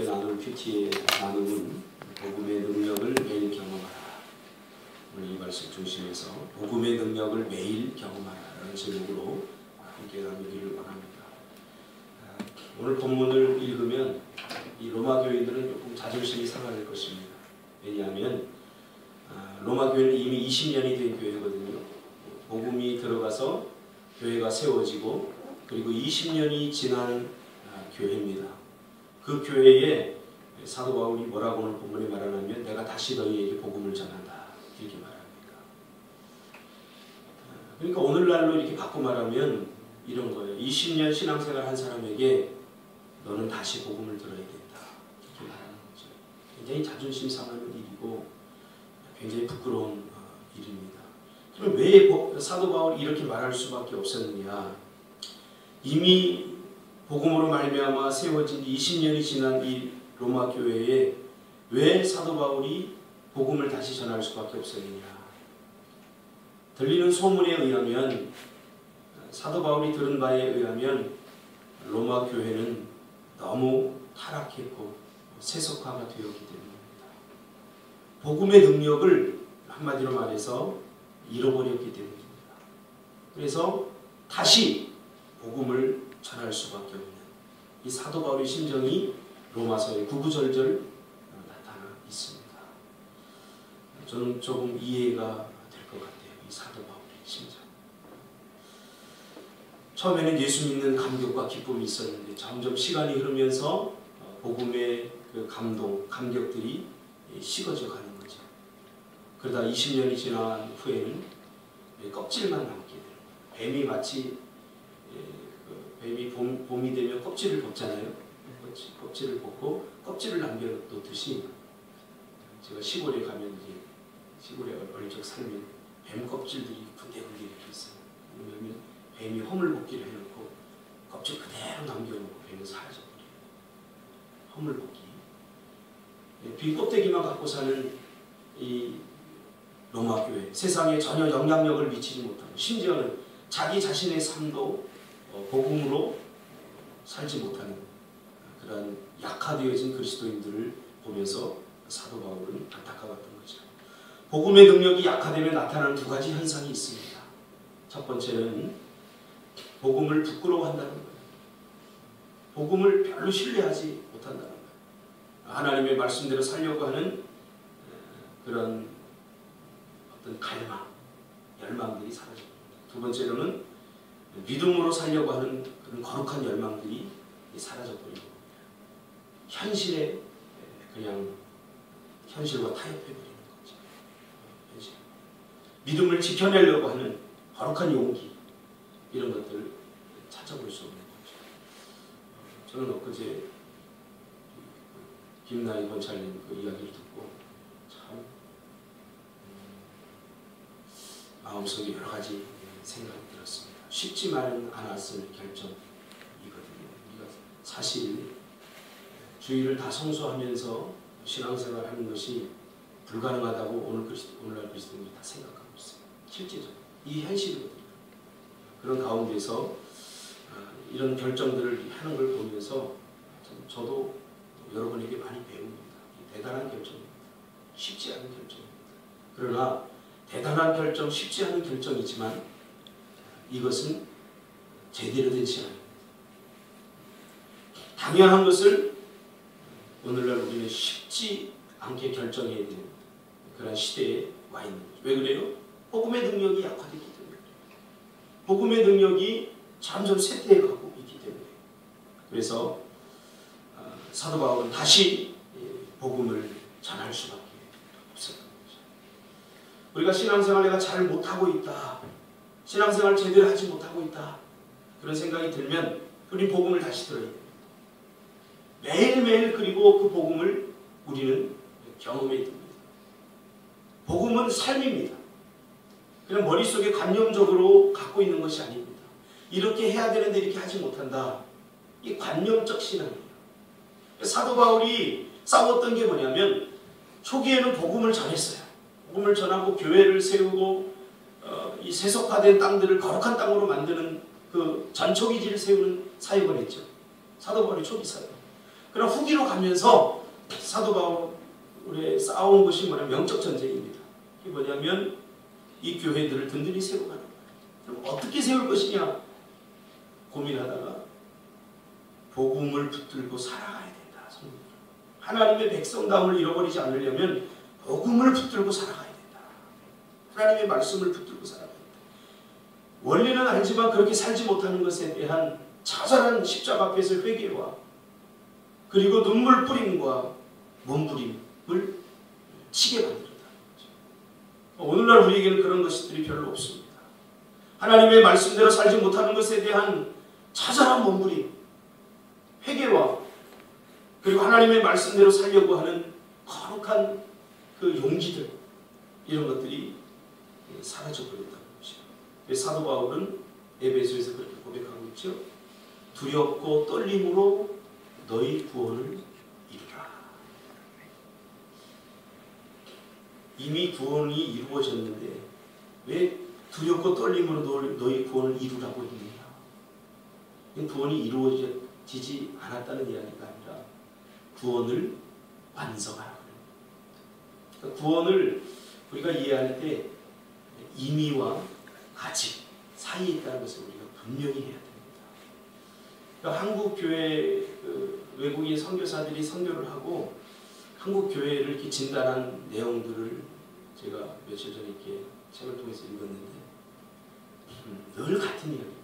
함께 나눌 큐티의 나눔은 복음의 능력을 매일 경험하라. 오늘 이 말씀 중심에서 복음의 능력을 매일 경험하라는 제목으로 함께 나누기를 원합니다. 오늘 본문을 읽으면 이 로마 교인들은 조금 자존심이 상할 것입니다. 왜냐하면 로마 교회는 이미 20년이 된 교회거든요. 복음이 들어가서 교회가 세워지고 그리고 20년이 지난 교회입니다. 그 교회에 사도 바울이 뭐라고 오늘 본문에 말하냐면 내가 다시 너희에게 복음을 전한다 이렇게 말합니다. 그러니까 오늘날로 이렇게 바꿔 말하면 이런 거예요. 20년 신앙생활 한 사람에게 너는 다시 복음을 들어야 된다 이렇게 말하는 거죠. 굉장히 자존심 상하는 일이고 굉장히 부끄러운 일입니다. 그럼 왜 사도 바울이 이렇게 말할 수밖에 없었느냐? 이미 복음으로 말미암아 세워진 20년이 지난 이 로마 교회에 왜 사도 바울이 복음을 다시 전할 수밖에 없었느냐? 들리는 소문에 의하면 사도 바울이 들은 바에 의하면 로마 교회는 너무 타락했고 세속화가 되었기 때문입니다. 복음의 능력을 한마디로 말해서 잃어버렸기 때문입니다. 그래서 다시 복음을 전할 수밖에 없는 이 사도 바울의 심정이 로마서에 구구절절 나타나 있습니다. 저는 조금 이해가 될 것 같아요. 이 사도 바울의 심정. 처음에는 예수 믿는 감격과 기쁨이 있었는데 점점 시간이 흐르면서 복음의 그 감동, 감격들이 식어져 가는 거죠. 그러다 20년이 지난 후에는 껍질만 남게 되는 거예요. 뱀이 마치 뱀이 봄이 되면 껍질을 벗잖아요. 껍질을 벗고 껍질을 남겨놓듯이 제가 시골에 가면 이제 시골에 어릴 적 살면 뱀 껍질들이 군데군데 이렇게 있어요. 왜냐하면 뱀이 허물벗기를 해놓고 껍질 그대로 남겨놓고 뱀은 사라져버려요. 허물벗기. 빈 껍데기만 갖고 사는 이 로마 교회, 세상에 전혀 영향력을 미치지 못하고 심지어는 자기 자신의 삶도 복음으로 살지 못하는 그런 약화되어진 그리스도인들을 보면서 사도 바울은 안타까웠던 거죠. 복음의 능력이 약화되면 나타나는 두 가지 현상이 있습니다. 첫 번째는 복음을 부끄러워한다는 거예요. 복음을 별로 신뢰하지 못한다는 거예요. 하나님의 말씀대로 살려고 하는 그런 어떤 갈망, 열망들이 사라집니다. 두 번째로는 믿음으로 살려고 하는 그런 거룩한 열망들이 사라져버리고 현실에 그냥 현실과 타협해버리는 거죠. 현실. 믿음을 지켜내려고 하는 거룩한 용기 이런 것들을 찾아볼 수 없는 거죠. 저는 엊그제 김나희 권찰님 그 이야기를 듣고 참 마음속에 여러 가지 생각이 들었습니다. 쉽지만은 않았을 결정이거든요. 우리가 사실 주의를 다 성수하면서 신앙생활 하는 것이 불가능하다고 오늘날 그리스도인들이 다 생각하고 있어요. 실제적으로 이 현실이거든요. 그런 가운데서 이런 결정들을 하는 걸 보면서 저도 여러분에게 많이 배웁니다. 대단한 결정입니다. 쉽지 않은 결정입니다. 그러나 대단한 결정, 쉽지 않은 결정이지만 이것은 제대로 된 신앙입니다. 당연한 것을 오늘날 우리는 쉽지 않게 결정해야 되는 그런 시대에 와 있는 거죠. 왜 그래요? 복음의 능력이 약화되기 때문에. 복음의 능력이 점점 쇠퇴해가고 있기 때문에. 그래서 사도 바울은 다시 복음을 전할 수밖에 없었던 거죠. 우리가 신앙생활 내가 잘 못하고 있다. 신앙생활 제대로 하지 못하고 있다. 그런 생각이 들면 우리 복음을 다시 들어야 됩니다. 매일매일 그리고 그 복음을 우리는 경험해야 됩니다. 복음은 삶입니다. 그냥 머릿속에 관념적으로 갖고 있는 것이 아닙니다. 이렇게 해야 되는데 이렇게 하지 못한다. 이게 관념적 신앙이에요. 사도 바울이 싸웠던 게 뭐냐면 초기에는 복음을 전했어요. 복음을 전하고 교회를 세우고 이 세속화된 땅들을 거룩한 땅으로 만드는 그 전초기지를 세우는 사역을 했죠. 사도 바울이 초기 사역. 그럼 후기로 가면서 사도 바울의 싸운 것이 뭐냐면 영적 전쟁입니다. 이게 뭐냐면 이 교회들을 든든히 세워가는 거예요. 그럼 어떻게 세울 것이냐 고민하다가 복음을 붙들고 살아가야 된다. 하나님의 백성다움을 잃어버리지 않으려면 복음을 붙들고 살아가야 된다. 하나님의 말씀을 붙들고 살아가야 된다. 원리는 알지만 그렇게 살지 못하는 것에 대한 처절한 십자가 앞에서 회개와 그리고 눈물 뿌림과 몸부림을 치게 만든다. 오늘날 우리에게는 그런 것들이 별로 없습니다. 하나님의 말씀대로 살지 못하는 것에 대한 처절한 몸부림, 회개와 그리고 하나님의 말씀대로 살려고 하는 거룩한 그 용기들, 이런 것들이 사라져버렸다는 것이죠. 사도 바울은 에베소에서 그렇게 고백하고 있죠. 두렵고 떨림으로 너희 구원을 이루라. 이미 구원이 이루어졌는데 왜 두렵고 떨림으로 너희 구원을 이루라고 했느냐. 구원이 이루어지지 않았다는 이야기가 아니라 구원을 완성하라고 합니다. 그러니까 구원을 우리가 이해할 때 임의와 아직 사이에 있다는 것을 우리가 분명히 해야 됩니다. 그러니까 한국 교회 외국인 선교사들이 선교를 하고 한국 교회를 이렇게 진단한 내용들을 제가 며칠 전에 이렇게 책을 통해서 읽었는데 늘 같은 이야기입니다.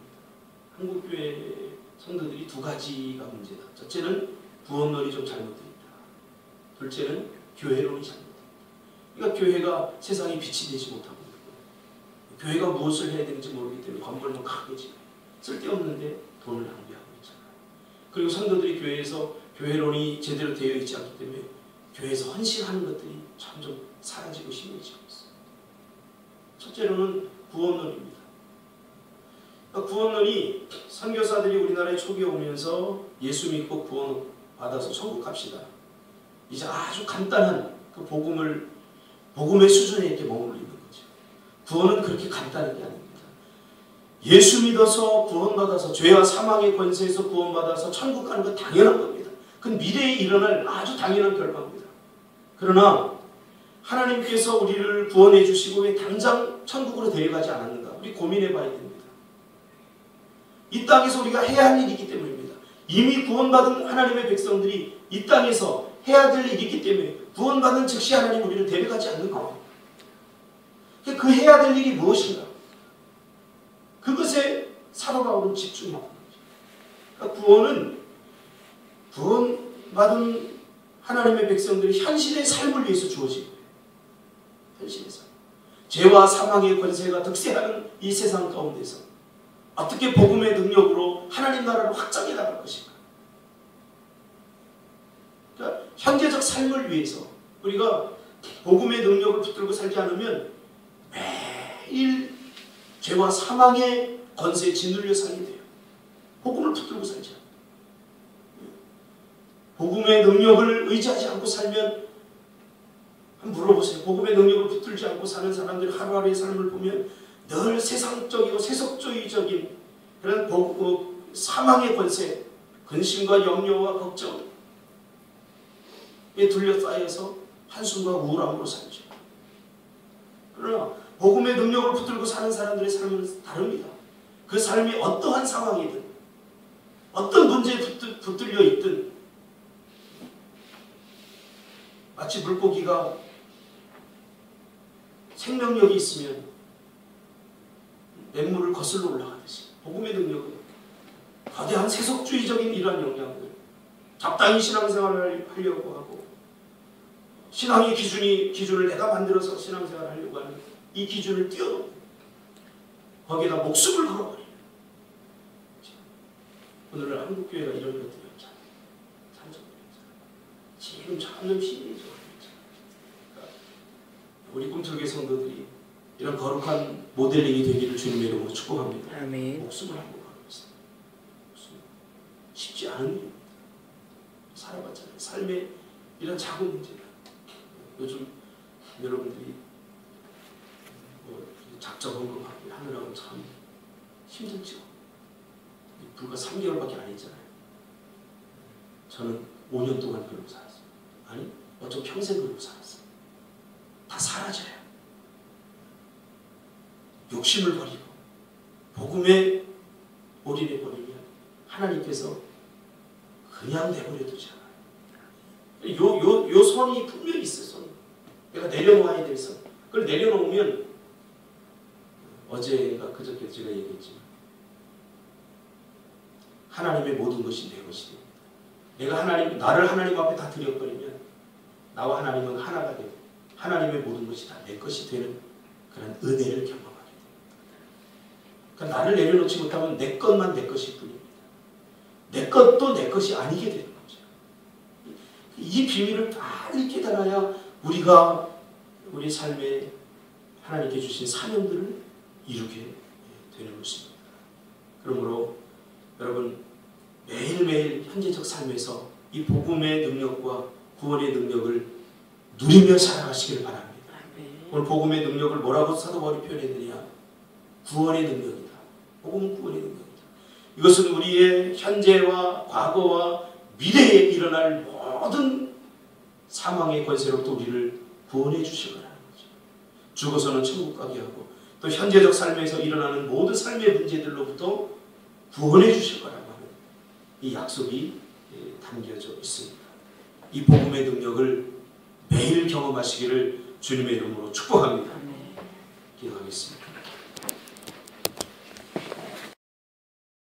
한국 교회 성도들이 두 가지가 문제다. 첫째는 구원론이 좀 잘못되어 있다. 둘째는 교회론이 잘못되어 있다. 그러니까 교회가 세상에 빛이 되지 못하고 있고 교회가 무엇을 해야 되는지 모르기 때문에 관벌만 크게 지고 쓸데없는데 돈을 낭비하고 있잖아요. 그리고 성도들이 교회에서 교회론이 제대로 되어 있지 않기 때문에 교회에서 헌신하는 것들이 점점 사라지고 심해지고 있어요. 첫째로는 구원론입니다. 그러니까 구원론이 선교사들이 우리나라에 초기에 오면서 예수 믿고 구원 받아서 천국 갑시다. 이제 아주 간단한 그 복음의 수준에 이렇게 머물러 있는 거죠. 구원은 그렇게 간단한 게 아닙니다. 예수 믿어서 구원받아서 죄와 사망의 권세에서 구원받아서 천국 가는 건 당연한 겁니다. 그건 미래에 일어날 아주 당연한 결과입니다. 그러나 하나님께서 우리를 구원해 주시고 왜 당장 천국으로 데려가지 않았는가? 우리 고민해 봐야 됩니다. 이 땅에서 우리가 해야 할 일이기 때문입니다. 이미 구원받은 하나님의 백성들이 이 땅에서 해야 될 일이 있기 때문에 구원받은 즉시 하나님 우리를 데려가지 않는 거예요. 그 해야 될 일이 무엇인가? 그것에 사도 바울은 집중했던 거죠. 그러니까 구원받은 하나님의 백성들이 현실의 삶을 위해서 주어진 거예요. 현실의 삶. 죄와 사망의 권세가 득세하는 이 세상 가운데서 어떻게 복음의 능력으로 하나님 나라를 확장해 나갈 것인가. 그러니까 현재적 삶을 위해서 우리가 복음의 능력을 붙들고 살지 않으면 매일 죄와 사망의 권세에 짓눌려 살게 돼요. 복음을 붙들고 살지 않아요. 복음의 능력을 의지하지 않고 살면 한번 물어보세요. 복음의 능력을 붙들지 않고 사는 사람들이 하루하루의 삶을 보면 늘 세상적이고 세속주의적인 그런 사망의 권세, 근심과 염려와 걱정에 둘러싸여서 한숨과 우울함으로 살죠. 그러나 복음의 능력을 붙들고 사는 사람들의 삶은 다릅니다. 그 삶이 어떠한 상황이든 어떤 문제에 붙들려 있든 마치 물고기가 생명력이 있으면 맹물을 거슬러 올라가듯이 복음의 능력은 거대한 세속주의적인 이러한 영향을 적당히 신앙생활을 하려고 하고 신앙의 기준을 내가 만들어서 신앙생활을 하려고 하는 이 기준을 뛰어넘고 거기에다 목숨을 걸어버리는 오늘날 한국교회가 이런 것들이 없잖아요. 지금 점점 심해져. 그러니까 우리 꿈틀교회 성도들이 이런 거룩한 모델링이 되기를 주님의 이름으로 축복합니다. 아멘. 목숨을 한번 걸고 있어요. 쉽지 않은 일입니다. 살아봤잖아요. 삶의 이런 작은 문제가 요즘 여러분들이 작정언급하기 하느라고 참 힘들죠. 불과 3개월밖에 안 했잖아요. 저는 5년 동안 그러고 살았어요. 아니, 어쩌면 평생 그러고 살았어요. 다 사라져요. 욕심을 버리고 복음에 올인해 버리면 하나님께서 그냥 내버려 두지 않아요. 요 선이 분명히 있어요. 선이. 내가 내려놓아야 될 선. 그걸 내려놓으면 어제가 그저께 제가 얘기했지만 하나님의 모든 것이 내 것이 됩니다. 내가 나를 하나님 앞에 다 드려버리면 나와 하나님은 하나가 되고 하나님의 모든 것이 다 내 것이 되는 그런 은혜를 경험하게 됩니다. 그러니까 나를 내려놓지 못하면 내 것만 내 것일 뿐입니다. 내 것도 내 것이 아니게 되는 거죠. 이 비밀을 빨리 깨달아야 우리가 우리 삶에 하나님께 주신 사명들을 이루게 되는 것입니다. 그러므로 여러분 매일매일 현재적 삶에서 이 복음의 능력과 구원의 능력을 누리며 살아가시길 바랍니다. 오늘 복음의 능력을 뭐라고 사도 바울이 표현했느냐? 구원의 능력이다. 복음은 구원의 능력이다. 이것은 우리의 현재와 과거와 미래에 일어날 모든 사망의 권세로부터 우리를 구원해 주실 거라는 거죠. 죽어서는 천국 가게 하고 또 현재적 삶에서 일어나는 모든 삶의 문제들로부터 구원해 주실 거라고 하는 이 약속이 담겨져 있습니다. 이 복음의 능력을 매일 경험하시기를 주님의 이름으로 축복합니다. 기도하겠습니다.